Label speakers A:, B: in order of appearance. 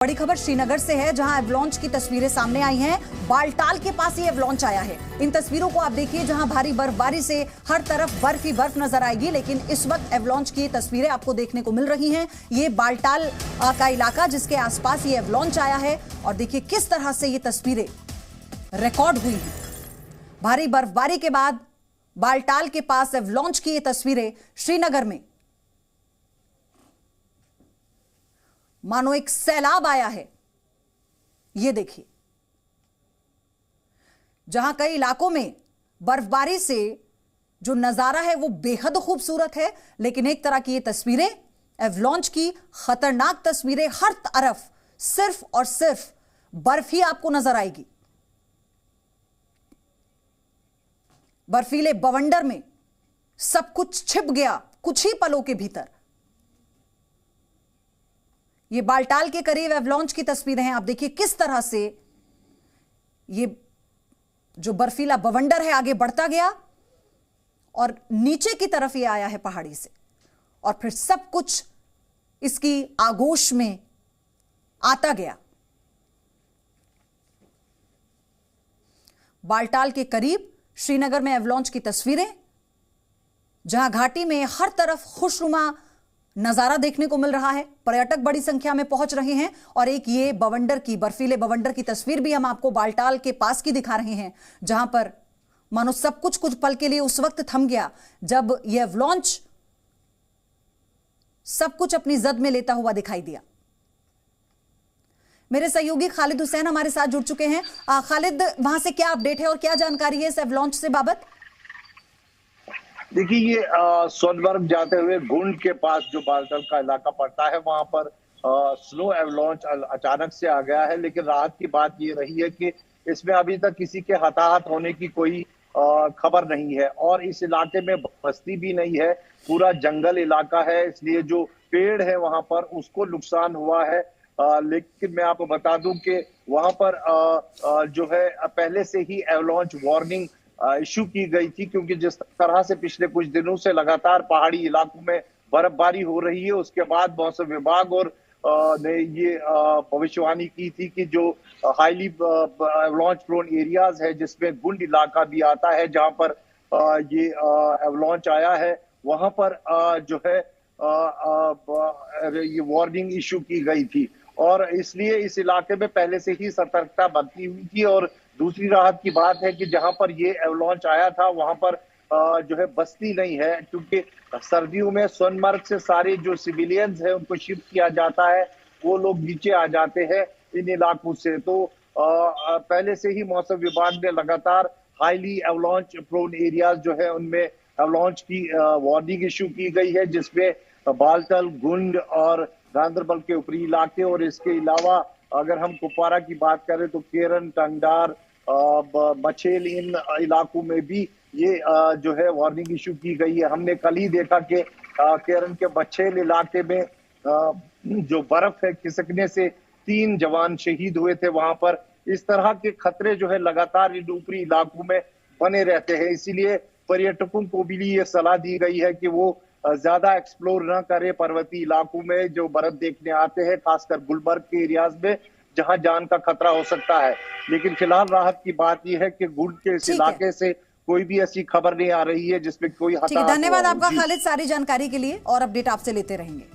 A: बड़ी खबर श्रीनगर से है, जहां एवलॉन्च की तस्वीरें सामने आई हैं। बालटाल के पास ये एवलॉन्च आया है। इन तस्वीरों को आप देखिए, जहां भारी बर्फबारी से हर तरफ बर्फ ही बर्फ नजर आएगी, लेकिन इस वक्त एवलॉन्च की तस्वीरें आपको देखने को मिल रही हैं। ये बालटाल का इलाका, जिसके आसपास ये एवलॉन्च आया है, और देखिए किस तरह से ये तस्वीरें रिकॉर्ड हुई हैं। भारी बर्फबारी के बाद बालटाल के पास एवलॉन्च की ये तस्वीरें श्रीनगर में मानो एक सैलाब आया है। यह देखिए, जहां कई इलाकों में बर्फबारी से जो नजारा है वो बेहद खूबसूरत है, लेकिन एक तरह की ये तस्वीरें, एवलॉन्च की खतरनाक तस्वीरें, हर तरफ सिर्फ और सिर्फ बर्फ ही आपको नजर आएगी। बर्फीले बवंडर में सब कुछ छिप गया कुछ ही पलों के भीतर। ये बालटाल के करीब एवलॉन्च की तस्वीरें हैं। आप देखिए किस तरह से ये जो बर्फीला बवंडर है आगे बढ़ता गया और नीचे की तरफ ये आया है पहाड़ी से, और फिर सब कुछ इसकी आगोश में आता गया। बालटाल के करीब श्रीनगर में एवलॉन्च की तस्वीरें, जहां घाटी में हर तरफ खुशनुमा नजारा देखने को मिल रहा है। पर्यटक बड़ी संख्या में पहुंच रहे हैं, और एक ये बवंडर की, बर्फीले बवंडर की तस्वीर भी हम आपको बालटाल के पास की दिखा रहे हैं, जहां पर मानो सब कुछ कुछ पल के लिए उस वक्त थम गया जब यह एवलॉन्च सब कुछ अपनी जद में लेता हुआ दिखाई दिया। मेरे सहयोगी खालिद हुसैन हमारे साथ जुड़ चुके हैं। खालिद, वहां से क्या अपडेट है और क्या जानकारी है इस एवलॉन्च से बाबत?
B: देखिए, ये सोनमर्ग जाते हुए गुंड के पास जो बालटाल का इलाका पड़ता है, वहां पर स्नो एवलॉन्च अचानक से आ गया है। लेकिन राहत की बात ये रही है कि इसमें अभी तक किसी के हताहत होने की कोई खबर नहीं है, और इस इलाके में बस्ती भी नहीं है, पूरा जंगल इलाका है, इसलिए जो पेड़ है वहां पर उसको नुकसान हुआ है। लेकिन मैं आपको बता दूं कि वहां पर जो है पहले से ही एवलॉन्च वार्निंग इशू की गई थी, क्योंकि जिस तरह से पिछले कुछ दिनों से लगातार पहाड़ी इलाकों में बर्फबारी हो रही है, उसके बाद मौसम विभाग और ने ये भविष्यवाणी की थी कि जो हाईली एवलॉन्च प्रोन एरियाज है, जिसमें गुंड इलाका भी आता है, जहां पर ये एवलॉन्च आया है, वहां पर जो है ये वार्निंग इशू की गई थी, और इसलिए इस इलाके में पहले से ही सतर्कता बरती हुई थी। और दूसरी राहत की बात है कि जहां पर ये एवलॉन्च आया था वहां पर जो है बस्ती नहीं है, क्योंकि सर्दियों में सोनमर्ग से सारे जो सिविलियंस हैं उनको शिफ्ट किया जाता है, वो लोग नीचे आ जाते हैं इन इलाकों से। तो पहले से ही मौसम विभाग ने लगातार हाईली एवलॉन्च प्रोन एरियाज जो है उनमें एवलॉन्च की वार्निंग इशू की गई है, जिसमें बालटाल, गुंड और गांदरबल के ऊपरी इलाके, और इसके अलावा अगर हम कुपवारा की बात करें तो केरन, टंगडार, मछेल, इन इलाकों में भी ये जो है वार्निंग इशू की गई है। हमने कल ही देखा कि केरन के मछेल इलाके में जो बर्फ है खिसकने से 3 जवान शहीद हुए थे। वहां पर इस तरह के खतरे जो है लगातार इन ऊपरी इलाकों में बने रहते हैं, इसीलिए पर्यटकों को भी ये सलाह दी गई है कि वो ज्यादा एक्सप्लोर ना करें पर्वतीय इलाकों में जो बर्फ देखने आते हैं, खासकर गुलबर्ग के एरियाज में, जहां जान का खतरा हो सकता है। लेकिन फिलहाल राहत की बात यह है कि गुंड के इस इलाके से कोई भी ऐसी खबर नहीं आ रही है जिसमें कोई हताहत।
A: धन्यवाद आपका खालिद, सारी जानकारी के लिए, और अपडेट आपसे लेते रहेंगे।